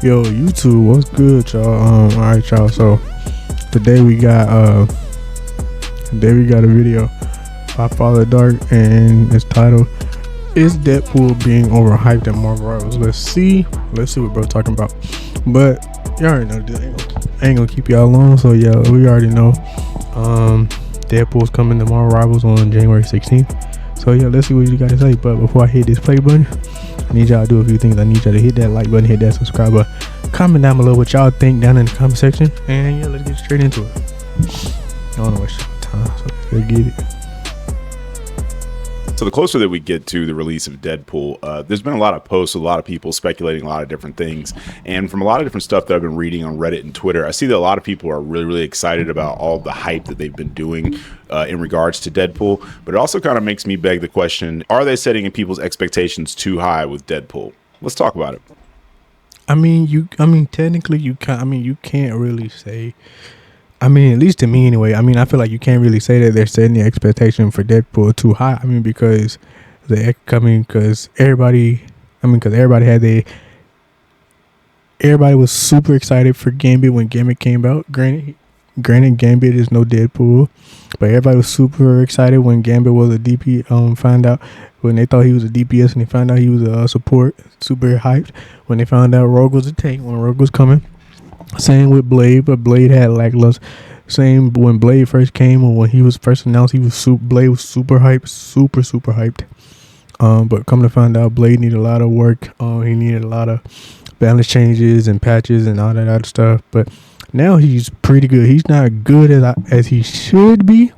Yo, YouTube, what's good, y'all? All right, y'all. So today we got a video by Father Dark, and it's titled "Is Deadpool Being Overhyped at Marvel Rivals?" Let's see what bro talking about. But you already know this. I ain't gonna keep y'all long. So yeah, we already know Deadpool's coming to Marvel Rivals on January 16th. So yeah, let's see what you gotta say. But before I hit this play button, I need y'all to do a few things. I need y'all to hit that like button, hit that subscribe button, comment down below what y'all think down in the comment section, and yeah, let's get straight into it. I don't know waste y'all time, so let's get it. So the closer that we get to the release of Deadpool, there's been a lot of posts, a lot of people speculating a lot of different things. And from a lot of different stuff that I've been reading on Reddit and Twitter, I see that a lot of people are really, really excited about all the hype that they've been doing in regards to Deadpool. But it also kind of makes me beg the question, are they setting people's expectations too high with Deadpool? Let's talk about it. Technically you can't really say. At least to me anyway. I feel like you can't really say that they're setting the expectation for Deadpool too high. Because everybody was super excited for Gambit when Gambit came out. Granted, Gambit is no Deadpool, but everybody was super excited when Gambit was a DP. Found out when they thought he was a DPS and they found out he was a support. Super hyped when they found out Rogue was a tank when Rogue was coming. Same with Blade, but Blade had lackluster. Same when Blade first came, or when he was first announced, Blade was super hyped, super hyped. But come to find out, Blade needed a lot of work. He needed a lot of balance changes and patches and all that other stuff. But now he's pretty good. He's not good as he should be,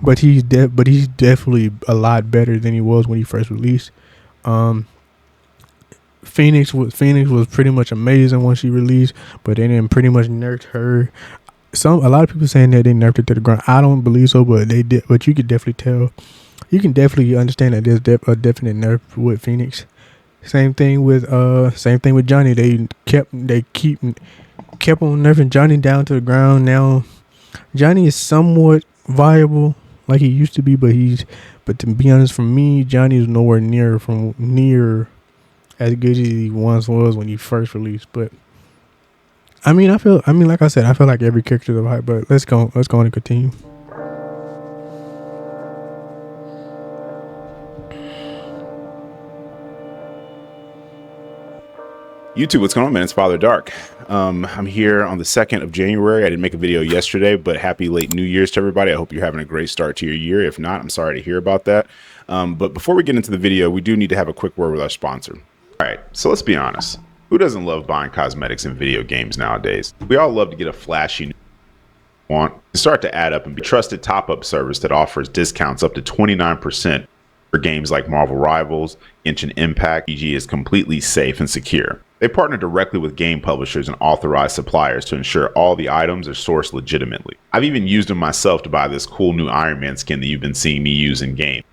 but he's definitely a lot better than he was when he first released. Phoenix was pretty much amazing when she released, but they didn't pretty much nerf her. A lot of people saying that they nerfed her to the ground. I don't believe so, but they did. But you could definitely tell. You can definitely understand that there's a definite nerf with Phoenix. Same thing with Johnny. They kept on nerfing Johnny down to the ground. Now Johnny is somewhat viable like he used to be, but to be honest, for me, Johnny is nowhere near as good as he once was when he first released. But like I said, I feel like every character is a hype. But let's go on and continue. YouTube, what's going on, man? It's Father Dark. I'm here on the 2nd of January. I didn't make a video yesterday, but happy late New Year's to everybody. I hope you're having a great start to your year. If not, I'm sorry to hear about that. But before we get into the video, we do need to have a quick word with our sponsor. All right, so let's be honest. Who doesn't love buying cosmetics in video games nowadays? We all love to get a flashy new want to start to add up and be a trusted top-up service that offers discounts up to 29% for games like Marvel Rivals, Genshin Impact. PG is completely safe and secure. They partner directly with game publishers and authorized suppliers to ensure all the items are sourced legitimately. I've even used them myself to buy this cool new Iron Man skin that you've been seeing me use in game.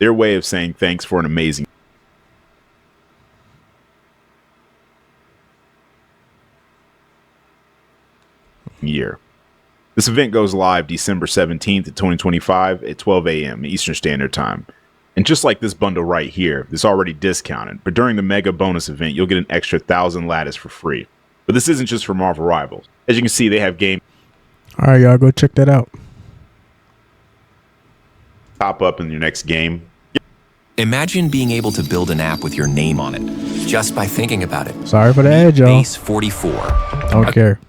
Their way of saying thanks for an amazing year. This event goes live December 17th, 2025 at 12 a.m. Eastern Standard Time. And just like this bundle right here, it's already discounted, but during the mega bonus event, you'll get an extra 1,000 lattice for free. But this isn't just for Marvel Rivals. As you can see, they have game. All right, y'all, go check that out. Pop up in your next game. Imagine being able to build an app with your name on it, just by thinking about it. Sorry for the ad, y'all. Base 44. Don't care.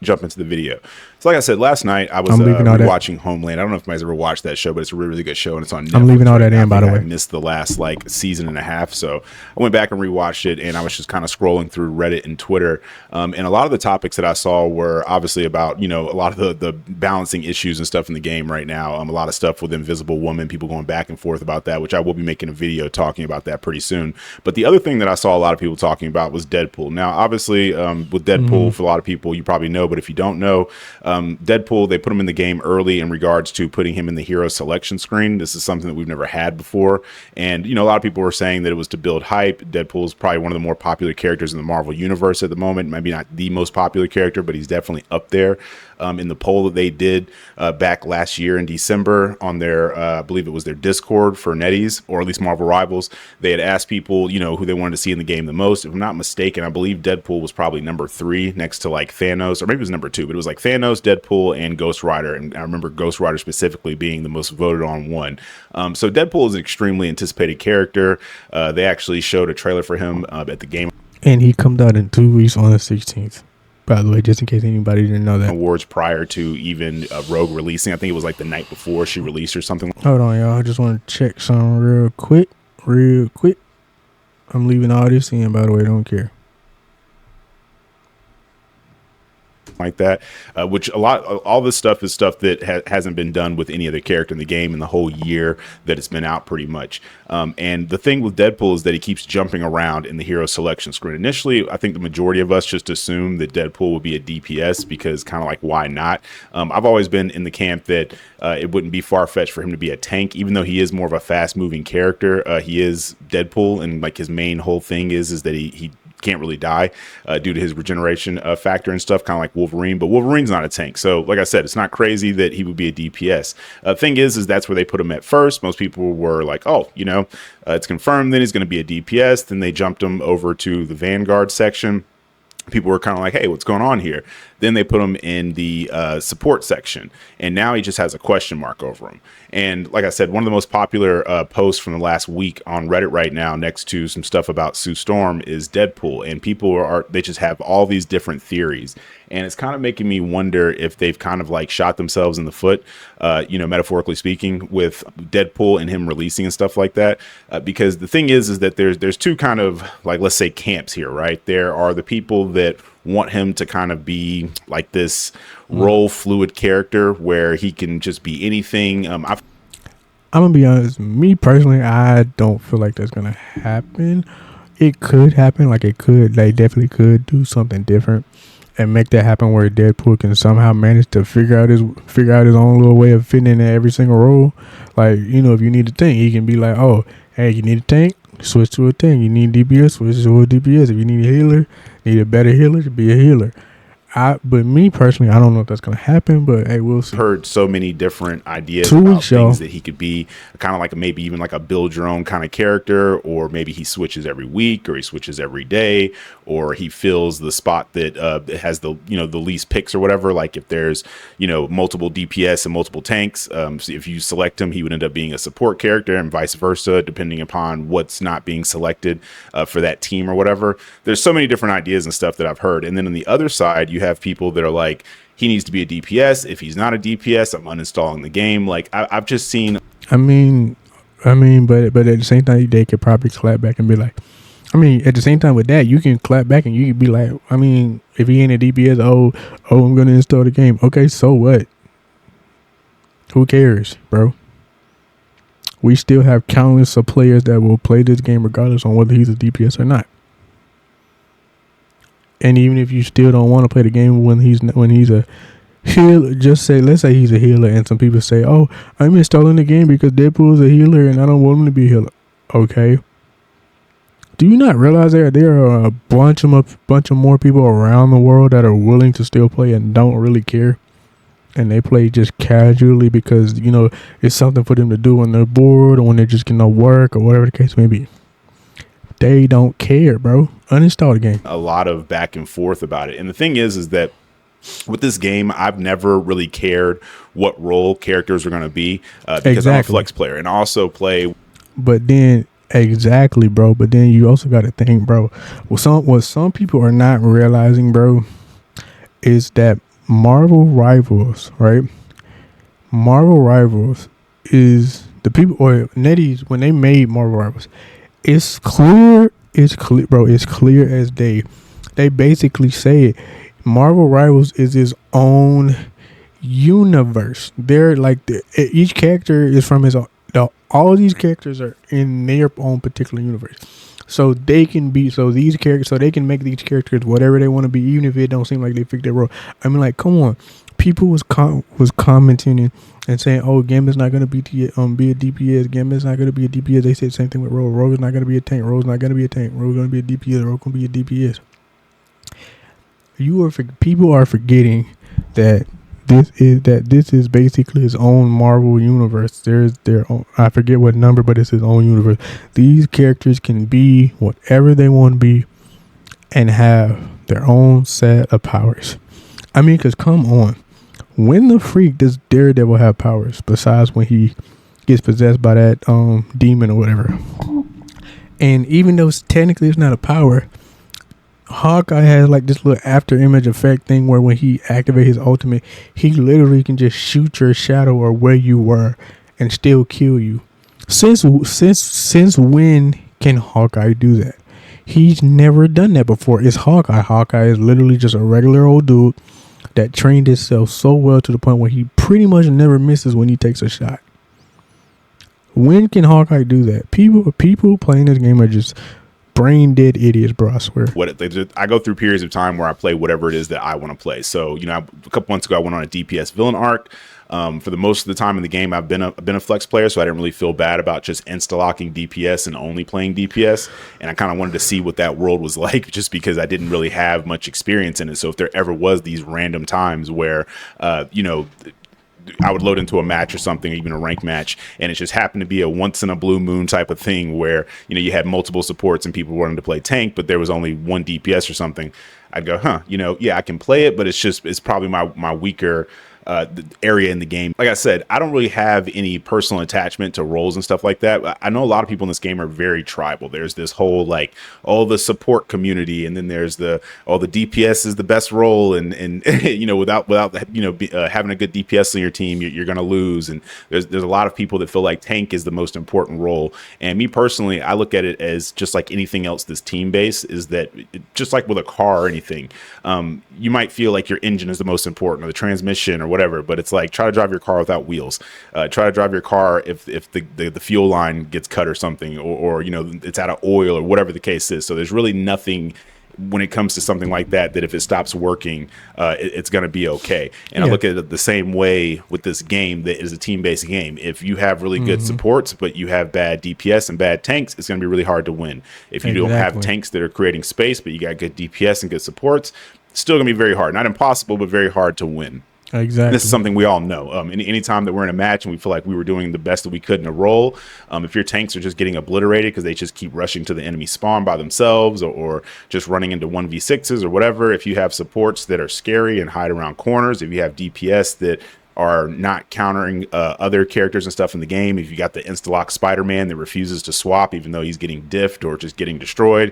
Jump into the video. So like I said, last night I was watching Homeland. I don't know if anybody's ever watched that show, but it's a really, really good show, and it's on Netflix. I'm leaving all that in, by the way. I missed the last season and a half, so I went back and rewatched it, and I was just kind of scrolling through Reddit and Twitter, and a lot of the topics that I saw were obviously about, a lot of the balancing issues and stuff in the game right now. A lot of stuff with Invisible Woman, people going back and forth about that, which I will be making a video talking about that pretty soon. But the other thing that I saw a lot of people talking about was Deadpool. Now, obviously, with Deadpool, for a lot of people, you probably know, but if you don't know, Deadpool, they put him in the game early in regards to putting him in the hero selection screen. This is something that we've never had before. And, a lot of people were saying that it was to build hype. Deadpool is probably one of the more popular characters in the Marvel universe at the moment. Maybe not the most popular character, but he's definitely up there. in the poll that they did back last year in December on their, I believe it was their Discord for Netties, or at least Marvel Rivals. They had asked people, who they wanted to see in the game the most. If I'm not mistaken, I believe Deadpool was probably number 3 next to like Thanos, or maybe it was number 2, but it was like Thanos, Deadpool, and Ghost Rider. And I remember Ghost Rider specifically being the most voted on one. So Deadpool is an extremely anticipated character. They actually showed a trailer for him at the Game And he comes out in 2 weeks on the 16th. By the way, just in case anybody didn't know that. Awards prior to even Rogue releasing. I think it was like the night before she released or something. Hold on, y'all. I just want to check something real quick. I'm leaving all this in, by the way. Don't care. Like that, which all this stuff is stuff that hasn't been done with any other character in the game in the whole year that it's been out, pretty much. And the thing with Deadpool is that he keeps jumping around in the hero selection screen. Initially, I think the majority of us just assumed that Deadpool would be a DPS because kind of like, why not? I've always been in the camp that it wouldn't be far-fetched for him to be a tank, even though he is more of a fast-moving character. He is Deadpool, and like his main whole thing is that he can't really die due to his regeneration factor and stuff, kind of like Wolverine. But Wolverine's not a tank, so like I said, it's not crazy that he would be a DPS. Thing is that's where they put him at first. Most people were like, oh, it's confirmed then he's going to be a DPS. Then they jumped him over to the Vanguard section. People were kind of like, hey, what's going on here? Then they put him in the support section, and now he just has a question mark over him. And like I said, one of the most popular posts from the last week on Reddit right now, next to some stuff about Sue Storm, is Deadpool. And people they just have all these different theories. And it's kind of making me wonder if they've kind of like shot themselves in the foot, metaphorically speaking, with Deadpool and him releasing and stuff like that. Because the thing is that there's two kind of, like, let's say, camps here, right? There are the people that want him to kind of be like this role fluid character where he can just be anything. I'm gonna be honest, me personally, I don't feel like that's gonna happen. It could happen, they definitely could do something different and make that happen where Deadpool can somehow manage to figure out his own little way of fitting in every single role. Like, if you need a tank, he can be like, oh, hey, you need a tank, switch to a tank. You need DPS, switch to a DPS. If you need a healer, need a better healer, to be a healer. But me personally, I don't know if that's gonna happen, but hey, we'll see. Heard so many different ideas 2 about weeks, things that he could be, kind of like maybe even like a build your own kind of character, or maybe he switches every week, or he switches every day, or he fills the spot that has the the least picks or whatever. Like if there's multiple DPS and multiple tanks, so if you select him, he would end up being a support character, and vice versa, depending upon what's not being selected for that team or whatever. There's so many different ideas and stuff that I've heard. And then on the other side, you have people that are like, he needs to be a DPS. If he's not a DPS, I'm uninstalling the game. Like I've just seen. I mean, but at the same time, they could probably clap back and be like, at the same time with that, you can clap back and you can be like, if he ain't a DPS, I'm gonna install the game. Okay, so what? Who cares, bro? We still have countless of players that will play this game regardless on whether he's a DPS or not. And even if you still don't want to play the game when he's a healer, let's say he's a healer, and some people say, oh, I'm installing the game because Deadpool is a healer and I don't want him to be a healer. Okay. Do you not realize there are a bunch of more people around the world that are willing to still play and don't really care? And they play just casually because, it's something for them to do when they're bored or when they're just getting no work or whatever the case may be. They don't care, bro. Uninstall the game. A lot of back and forth about it. And the thing is that with this game, I've never really cared what role characters are going to be because I'm a flex player and I also play. But then, exactly, bro. But then you also got to think, bro. What some people are not realizing, bro, is that Marvel Rivals, right? Marvel Rivals is the people, or Netties, when they made Marvel Rivals, it's clear, bro. It's clear as day. They basically say Marvel Rivals is its own universe. They're like each character is from his own. All of these characters are in their own particular universe, so they can make these characters whatever they want to be, even if it don't seem like they fit their role. Come on. People was commenting and saying, "Oh, Gambit's not gonna be a DPS. Gambit's not gonna be a DPS." They said the same thing with Rogue. Rogue is not gonna be a tank. Rogue's not gonna be a tank. Rogue's gonna be a DPS. Rogue's gonna be a DPS. People are forgetting that this is basically his own Marvel universe. There's their own, I forget what number, but it's his own universe. These characters can be whatever they want to be and have their own set of powers. I mean, because come on, when the freak does Daredevil have powers besides when he gets possessed by that demon or whatever? And even though technically it's not a power, Hawkeye has like this little after image effect thing where when he activates his ultimate, he literally can just shoot your shadow or where you were and still kill you. Since when can Hawkeye do that? He's never done that before. It's Hawkeye. Hawkeye is literally just a regular old dude that trained himself so well to the point where he pretty much never misses when he takes a shot. When can Hawkeye do that? People playing this game are just brain dead idiots, bro. I swear. I go through periods of time where I play whatever it is that I want to play. So, you know, a couple months ago, I went on a DPS villain arc. For the most of the time in the game, I've been a flex player, so I didn't really feel bad about just insta-locking DPS and only playing DPS. And I kind of wanted to see what that world was like, just because I didn't really have much experience in it. So if there ever was these random times where, you know, I would load into a match or something, even a rank match, and it just happened to be a once in a blue moon type of thing where, you know, you had multiple supports and people wanted to play tank, but there was only one DPS or something. I'd go, you know, yeah, I can play it, but it's probably my weaker area in the game. Like I said, I don't really have any personal attachment to roles and stuff like that. I know a lot of people in this game are very tribal. There's this whole like all the support community, and then there's the DPS is the best role, and you know, without you know having a good DPS on your team, you're gonna lose. And there's a lot of people that feel like tank is the most important role. And me personally, I look at it as just like anything else that's team based. Is that just like with a car or anything, you might feel like your engine is the most important, or the transmission, or whatever, but it's like try to drive your car without wheels. Try to drive your car if the fuel line gets cut or something, or you know, it's out of oil or whatever the case is. So there's really nothing when it comes to something like that if it stops working, it's going to be okay. And I look at it the same way with this game that is a team-based game. If you have really good supports, but you have bad DPS and bad tanks, it's going to be really hard to win. If you don't have tanks that are creating space, but you got good DPS and good supports, it's still going to be very hard. Not impossible, but very hard to win. Exactly. This is something we all know. Any time that we're in a match and we feel like we were doing the best that we could in a role, if your tanks are just getting obliterated because they just keep rushing to the enemy spawn by themselves, or just running into 1v6s or whatever, if you have supports that are scary and hide around corners, if you have DPS that are not countering other characters and stuff in the game, if you got the insta-lock Spider-Man that refuses to swap even though he's getting diffed or just getting destroyed,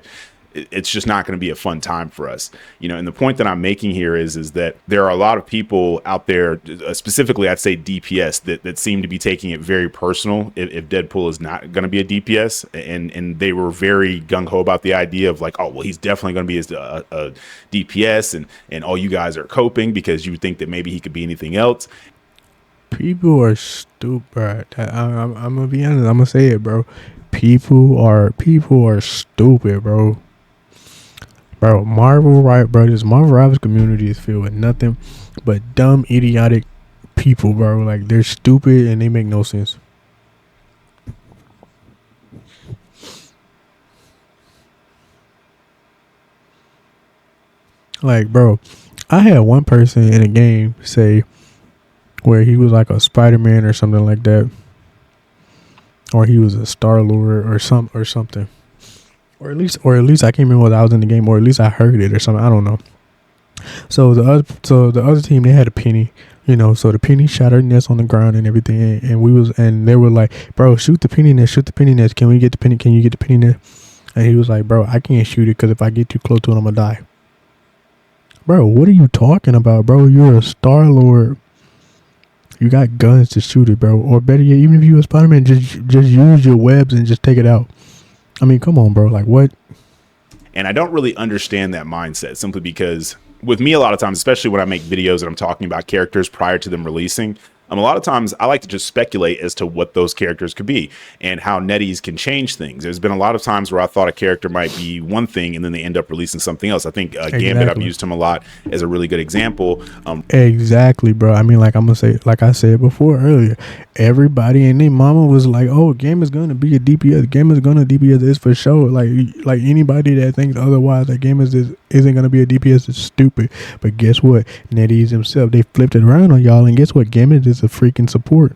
it's just not going to be a fun time for us, you know. And the point that I'm making here is that there are a lot of people out there, specifically I'd say DPS, that seem to be taking it very personal if Deadpool is not going to be a DPS, and they were very gung-ho about the idea of like, oh well, he's definitely going to be a DPS, and all you guys are coping because you think that maybe he could be anything else. People are stupid. I'm gonna be honest. I'm gonna say it, bro. People are stupid, bro. Bro, Marvel Rivals community is filled with nothing but dumb, idiotic people, bro. Like, they're stupid and they make no sense. Like, bro, I had one person in a game say where he was like a Spider-Man or something like that, or he was a Star-Lord or something. Or at least I can't remember whether I was in the game, or at least I heard it or something. I don't know. So the other team, they had a penny, you know. So the penny shot her nest on the ground and everything, and they were like, bro, shoot the penny nest. Can we get the penny? Can you get the penny nest? And he was like, bro, I can't shoot it because if I get too close to it, I'm gonna die. Bro, what are you talking about, bro? You're a Star-Lord. You got guns to shoot it, bro. Or better yet, even if you're a Spider-Man, just use your webs and just take it out. I mean, come on, bro. Like, what? And I don't really understand that mindset, simply because with me, a lot of times, especially when I make videos and I'm talking about characters prior to them releasing, a lot of times I like to just speculate as to what those characters could be and how netties can change things. There's been a lot of times where I thought a character might be one thing and then they end up releasing something else. I think Gambit, I've used him a lot as a really good example. Exactly, bro. I mean, like I'm gonna say, like I said before earlier, everybody and their mama was like, "Oh, Game is gonna be a DPS. Game is gonna DPS this for sure." Like anybody that thinks otherwise, that Game isn't gonna be a DPS is stupid. But guess what? NetEase himself, they flipped it around on y'all, and guess what? Game is a freaking support.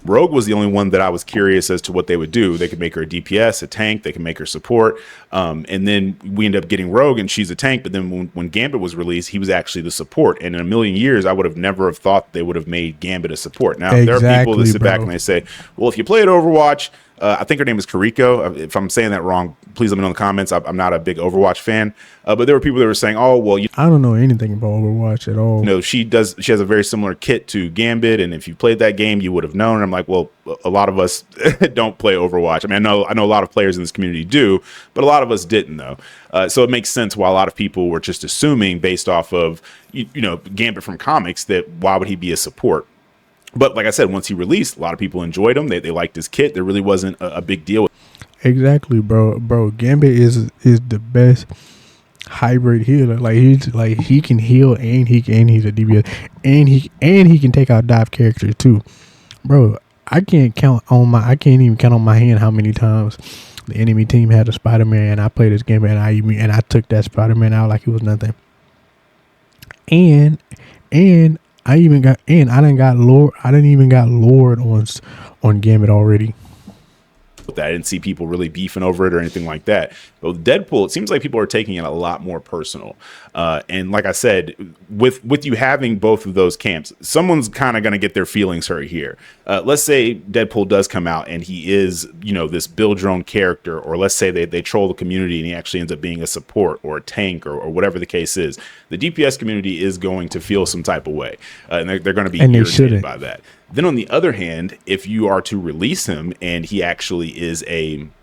Rogue was the only one that I was curious as to what they would do. They could make her a DPS, a tank. They could make her support. And then we end up getting Rogue, and she's a tank. But then when Gambit was released, he was actually the support. And in a million years, I would have never have thought they would have made Gambit a support. Now, there are people that sit back and they say, well, if you played Overwatch, I think her name is Kariko. If I'm saying that wrong, please let me know in the comments. I'm not a big Overwatch fan. But there were people that were saying, oh, well, I don't know anything about Overwatch at all. No, she has a very similar kit to Gambit, and if you played that game, you would have known. And I'm like, well, a lot of us don't play Overwatch. I mean, I know a lot of players in this community do, but a lot of us didn't, though. So it makes sense why a lot of people were just assuming, based off of Gambit from comics, that why would he be a support? But like I said, once he released, a lot of people enjoyed him. They liked his kit. There really wasn't a big deal. Exactly, bro. Gambit is the best hybrid healer. He can heal and he's a DPS and he can take out dive characters too, bro. I can't even count on my hand how many times the enemy team had a Spider-Man and I played this game and I took that Spider-Man out like it was nothing. And I didn't even got lured on Gambit already. I didn't see people really beefing over it or anything like that. But with Deadpool, it seems like people are taking it a lot more personal. And like I said, with you having both of those camps, someone's kind of going to get their feelings hurt here. Let's say Deadpool does come out and he is, this build your own character, or let's say they troll the community and he actually ends up being a support or a tank or whatever the case is. The DPS community is going to feel some type of way, and they're going to be irritated by that. Then on the other hand, if you are to release him and he actually is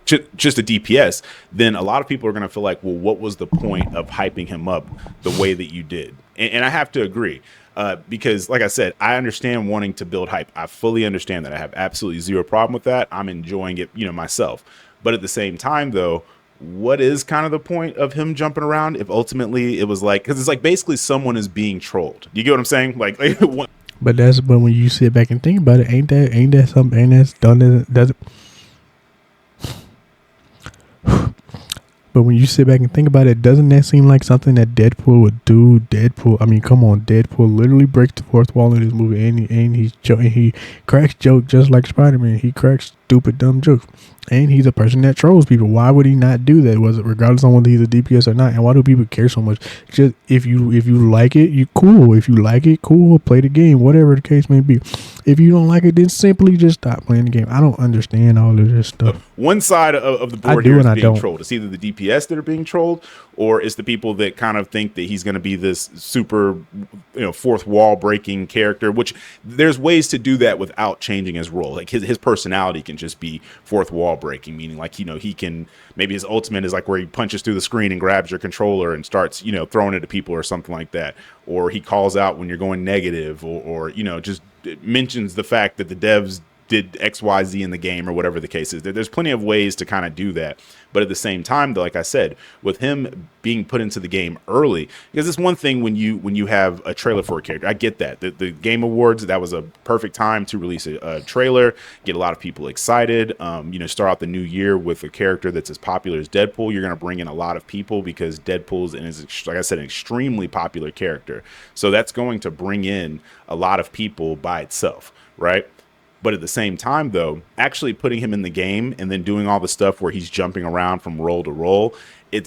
just a DPS, then a lot of people are going to feel like, well, what was the point of hyping him up the way that you did? And I have to agree, because like I said, I understand wanting to build hype. I fully understand that. I have absolutely zero problem with that. I'm enjoying it, myself. But at the same time, though, what is kind of the point of him jumping around if ultimately it was like, because it's like basically someone is being trolled. You get what I'm saying? Like But when you sit back and think about it, ain't that something? Ain't that done? Does it? But when you sit back and think about it, doesn't that seem like something that Deadpool would do? Come on, Deadpool literally breaks the fourth wall in this movie, and he cracks jokes just like Spider-Man. He cracks stupid, dumb jokes, and he's a person that trolls people. Why would he not do that? Was it regardless of whether he's a DPS or not? And why do people care so much? Just if you like it, you cool. If you like it, cool. Play the game, whatever the case may be. If you don't like it, then simply just stop playing the game. I don't understand all of this stuff. One side of the board here is being trolled. It's either the DPS that are being trolled, or it's the people that kind of think that he's going to be this super, fourth wall breaking character, which there's ways to do that without changing his role. Like his personality can just be fourth wall breaking, meaning like, he can, maybe his ultimate is like where he punches through the screen and grabs your controller and starts, throwing it at people or something like that. Or he calls out when you're going negative, or just mentions the fact that the devs did XYZ in the game or whatever the case is. There's plenty of ways to kind of do that. But at the same time, though, like I said, with him being put into the game early, because it's one thing when you have a trailer for a character. I get that. The Game Awards, that was a perfect time to release a trailer, get a lot of people excited. Start out the new year with a character that's as popular as Deadpool. You're going to bring in a lot of people because Deadpool is, like I said, an extremely popular character. So that's going to bring in a lot of people by itself, right? But at the same time, though, actually putting him in the game and then doing all the stuff where he's jumping around from role to role,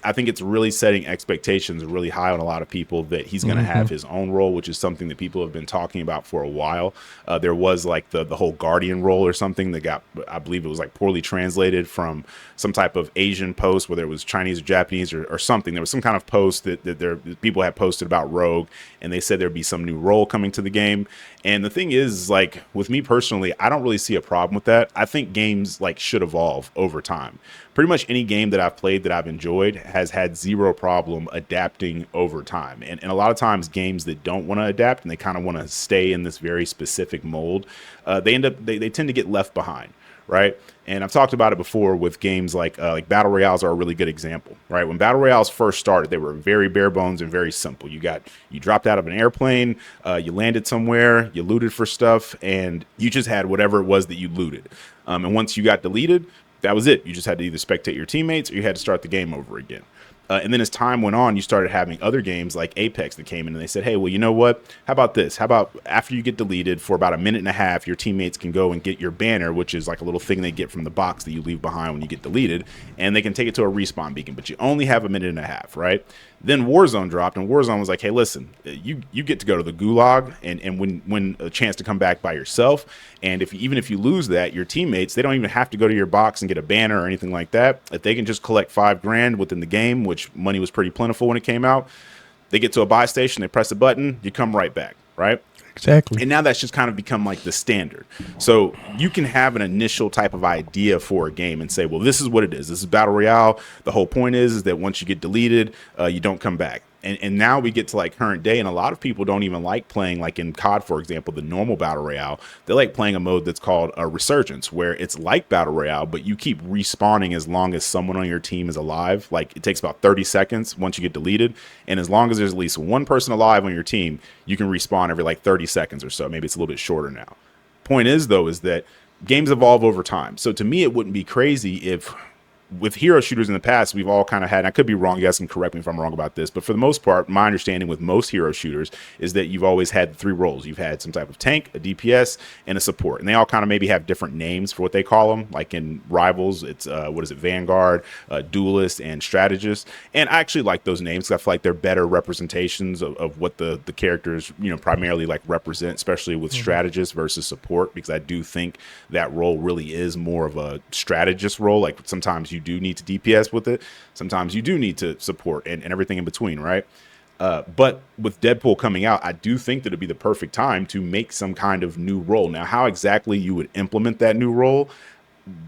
I think it's really setting expectations really high on a lot of people that he's going to have his own role, which is something that people have been talking about for a while. There was like the whole Guardian role or something that got, I believe it was like poorly translated from some type of Asian post, whether it was Chinese or Japanese or something. There was some kind of post that people had posted about Rogue, and they said there'd be some new role coming to the game. And the thing is, like, with me personally, I don't really see a problem with that. I think games like should evolve over time. Pretty much any game that I've played that I've enjoyed has had zero problem adapting over time. And a lot of times games that don't want to adapt and they kind of want to stay in this very specific mold, they tend to get left behind. right? And I've talked about it before with games like Battle Royales are a really good example, right? When Battle Royales first started, they were very bare bones and very simple. You dropped out of an airplane, you landed somewhere, you looted for stuff, and you just had whatever it was that you looted. And once you got deleted, that was it. You just had to either spectate your teammates or you had to start the game over again. And then as time went on, you started having other games like Apex that came in and they said, hey, well, you know what? How about this? How about after you get deleted for about a minute and a half, your teammates can go and get your banner, which is like a little thing they get from the box that you leave behind when you get deleted, and they can take it to a respawn beacon, but you only have a minute and a half, right? Then Warzone dropped, and Warzone was like, hey, listen, you get to go to the gulag and win a chance to come back by yourself. And even if you lose that, your teammates, they don't even have to go to your box and get a banner or anything like that. If they can just collect $5,000 within the game, which money was pretty plentiful when it came out, they get to a buy station, they press a button, you come right back, right? Exactly. And now that's just kind of become like the standard. So you can have an initial type of idea for a game and say, well, this is what it is. This is Battle Royale. The whole point is that once you get deleted, you don't come back. And now we get to like current day, and a lot of people don't even like playing, like in COD, for example, the normal Battle Royale. They like playing a mode that's called a Resurgence, where it's like Battle Royale, but you keep respawning as long as someone on your team is alive. Like it takes about 30 seconds once you get deleted. And as long as there's at least one person alive on your team, you can respawn every like 30 seconds or so. Maybe it's a little bit shorter now. Point is, though, is that games evolve over time. So to me, it wouldn't be crazy if with hero shooters in the past, we've all kind of had, and I could be wrong, you guys can correct me if I'm wrong about this, but for the most part, my understanding with most hero shooters is that you've always had three roles. You've had some type of tank, a DPS, and a support. And they all kind of maybe have different names for what they call them. Like in Rivals, it's, Vanguard, Duelist, and Strategist. And I actually like those names because I feel like they're better representations of what the characters, primarily like represent, especially with Strategist versus support, because I do think that role really is more of a strategist role. Like sometimes you do need to DPS with it. Sometimes you do need to support and everything in between, right? But with Deadpool coming out, I do think that it'd be the perfect time to make some kind of new role. Now, how exactly you would implement that new role,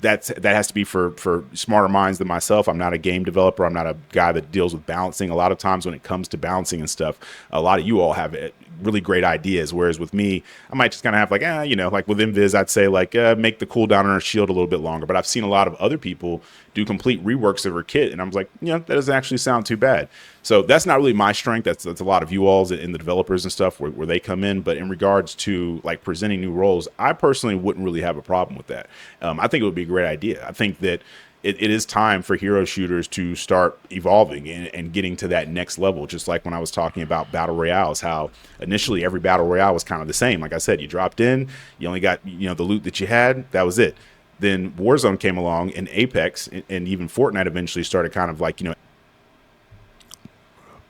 that has to be for smarter minds than myself. I'm not a game developer. I'm not a guy that deals with balancing. A lot of times when it comes to balancing and stuff, a lot of you all have really great ideas. Whereas with me, I might just kind of have like, like with Invis, I'd say like make the cooldown on her shield a little bit longer. But I've seen a lot of other people do complete reworks of her kit, and I'm like, that doesn't actually sound too bad. So that's not really my strength. That's a lot of you all's in the developers and stuff where they come in. But in regards to like presenting new roles, I personally wouldn't really have a problem with that. I think it would be a great idea. I think that it is time for hero shooters to start evolving and getting to that next level. Just like when I was talking about battle royales, how initially every battle royale was kind of the same. Like I said, you dropped in, you only got, the loot that you had, that was it. Then Warzone came along, and Apex and even Fortnite eventually started kind of like,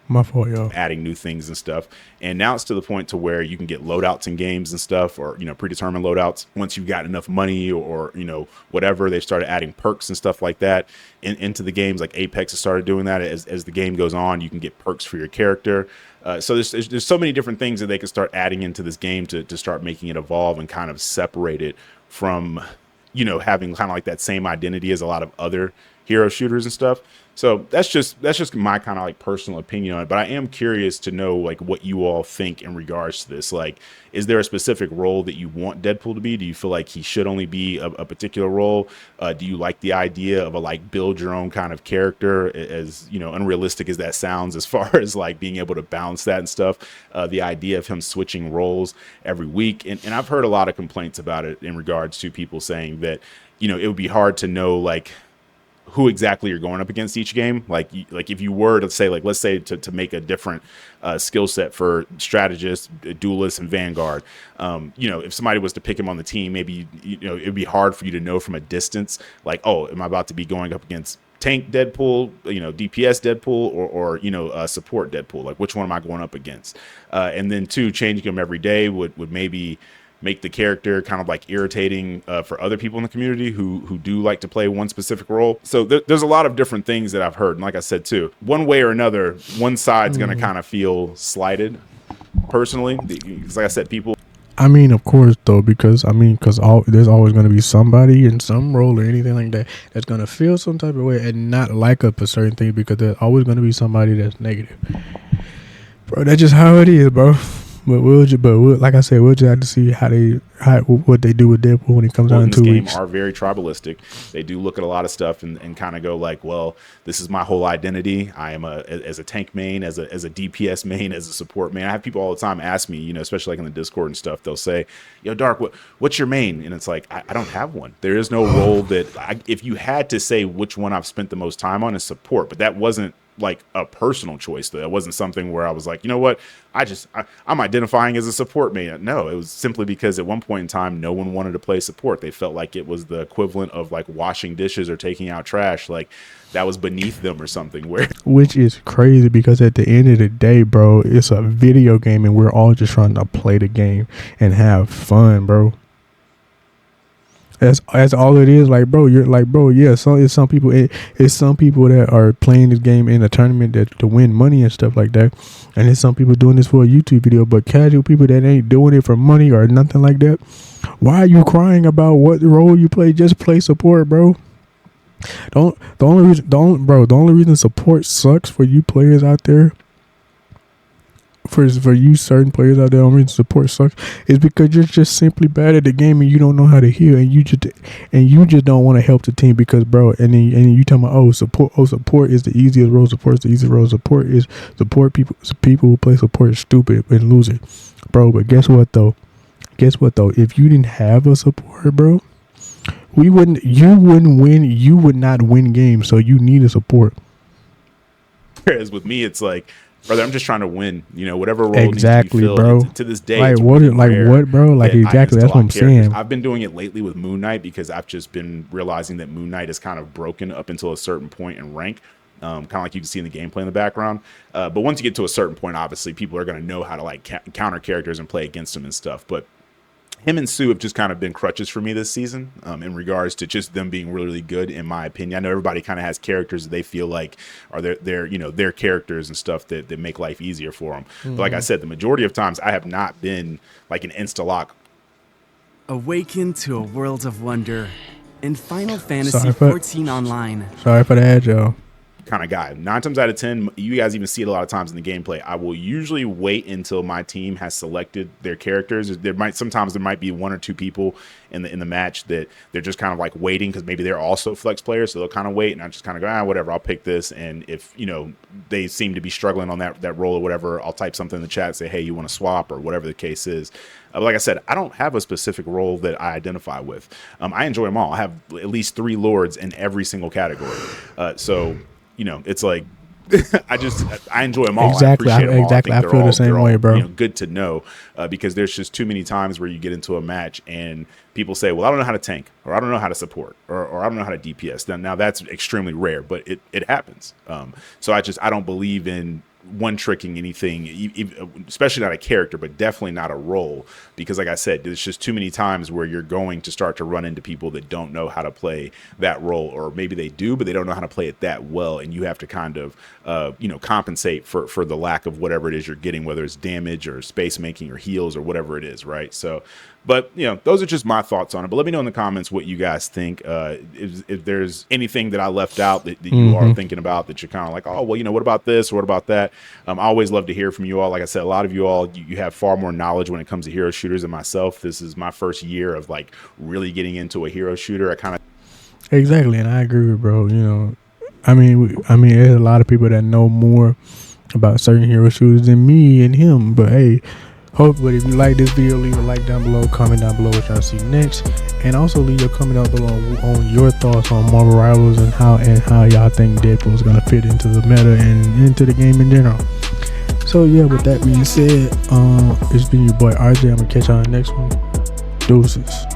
my fault, yo. adding new things and stuff. And now it's to the point to where you can get loadouts in games and stuff, or, predetermined loadouts. Once you've got enough money or whatever, they've started adding perks and stuff like that into the games. Like Apex has started doing that. As the game goes on, you can get perks for your character. So there's so many different things that they can start adding into this game to start making it evolve and kind of separate it from, having kind of like that same identity as a lot of other hero shooters and stuff. So that's just my kind of like personal opinion on it. But I am curious to know like what you all think in regards to this. Like, is there a specific role that you want Deadpool to be? Do you feel like he should only be a particular role? Do you like the idea of a like build your own kind of character, as unrealistic as that sounds, as far as like being able to balance that and stuff? The idea of him switching roles every week, and I've heard a lot of complaints about it in regards to people saying that it would be hard to know like who exactly you're going up against each game. Like if you were to say, like, let's say to make a different skill set for strategist, duelist, and vanguard, if somebody was to pick him on the team, maybe it'd be hard for you to know from a distance, like, oh, am I about to be going up against tank Deadpool, DPS Deadpool, or support Deadpool? Like, which one am I going up against? And then two, changing them every day would maybe make the character kind of like irritating for other people in the community who do like to play one specific role. So there's a lot of different things that I've heard. And like I said, too, one way or another, one side's going to kind of feel slighted personally. Because like I said, people. I mean, of course, though, because there's always going to be somebody in some role or anything like that that's going to feel some type of way and not like a certain thing, because there's always going to be somebody that's negative. Bro, that's just how it is, bro. But like I said, we'll just have to see what they do with Deadpool when it comes out in 2 weeks. Are very tribalistic. They do look at a lot of stuff and kind of go like, well, this is my whole identity. I am as a tank main, as a DPS main, as a support main. I have people all the time ask me, especially like in the Discord and stuff. They'll say, "Yo, Dark, what's your main?" And it's like, I don't have one. There is no role that if you had to say which one I've spent the most time on is support, but that wasn't like a personal choice. Though it wasn't something where I was like, you know what, I'm identifying as a support main. No, it was simply because at one point in time no one wanted to play support. They felt like it was the equivalent of like washing dishes or taking out trash, like that was beneath them or something. Which is crazy, because at the end of the day, bro, it's a video game and we're all just trying to play the game and have fun, bro. That's all it is. Like, bro, you're like, bro, yeah. So it's some people that are playing this game in a tournament to win money and stuff like that, and there's some people doing this for a YouTube video. But casual people that ain't doing it for money or nothing like that, why are you crying about what role you play? Just play support, bro. The only reason support sucks for you players out there, for you certain players out there, the only reason support sucks is because you're just simply bad at the game and you don't know how to heal, and you just don't want to help the team because, bro, and then you tell me, support is the easiest role. Support is people who play support is stupid and loser, bro. But guess what though? If you didn't have a support, bro, you wouldn't win. You would not win games. So you need a support. Whereas with me, it's like, brother, I'm just trying to win. Whatever role exactly, needs to be bro. To this day, like what, bro? Like exactly. That's what I'm saying. I've been doing it lately with Moon Knight because I've just been realizing that Moon Knight is kind of broken up until a certain point in rank. Kind of like you can see in the gameplay in the background. But once you get to a certain point, obviously people are going to know how to like counter characters and play against them and stuff. But him and Sue have just kind of been crutches for me this season in regards to just them being really, really good, in my opinion. I know everybody kind of has characters that they feel like are their characters and stuff that make life easier for them. But like I said, the majority of times I have not been like an insta-lock. Awaken to a world of wonder in Final Fantasy XIV Online. Sorry for the ad, Joe. Kind of guy. 9 times out of 10, you guys even see it a lot of times in the gameplay. I will usually wait until my team has selected their characters. Sometimes there might be 1 or 2 people in the match that they're just kind of like waiting because maybe they're also flex players, so they'll kind of wait, and I just kind of go, whatever, I'll pick this. And if they seem to be struggling on that role or whatever, I'll type something in the chat, say, hey, you want to swap, or whatever the case is. But like I said, I don't have a specific role that I identify with. I enjoy them all. I have at least 3 lords in every single category. So it's like I enjoy them all. Exactly. I appreciate them all. I feel the same way, bro. Good to know, because there's just too many times where you get into a match and people say, well, I don't know how to tank, or I don't know how to support, or I don't know how to DPS. Now that's extremely rare, but it happens. So I don't believe in one tricking anything, especially not a character, but definitely not a role, because like I said, there's just too many times where you're going to start to run into people that don't know how to play that role, or maybe they do, but they don't know how to play it that well, and you have to kind of compensate for the lack of whatever it is you're getting, whether it's damage or space making or heals or whatever it is, right? So but those are just my thoughts on it. But let me know in the comments what you guys think. If there's anything that I left out that you are thinking about, that you're kind of like, oh, well, what about this or what about that? I always love to hear from you all. Like I said, a lot of you all, you have far more knowledge when it comes to hero shooters than myself. This is my first year of like really getting into a hero shooter. Exactly, and I agree with bro. I mean, there's a lot of people that know more about certain hero shooters than me and him. But hey, hopefully, if you like this video, leave a like down below, comment down below what y'all see next, and also leave your comment down below on your thoughts on Marvel Rivals and how y'all think Deadpool is gonna fit into the meta and into the game in general. So yeah, with that being said, it's been your boy RJ. I'm gonna catch y'all on the next one. Deuces.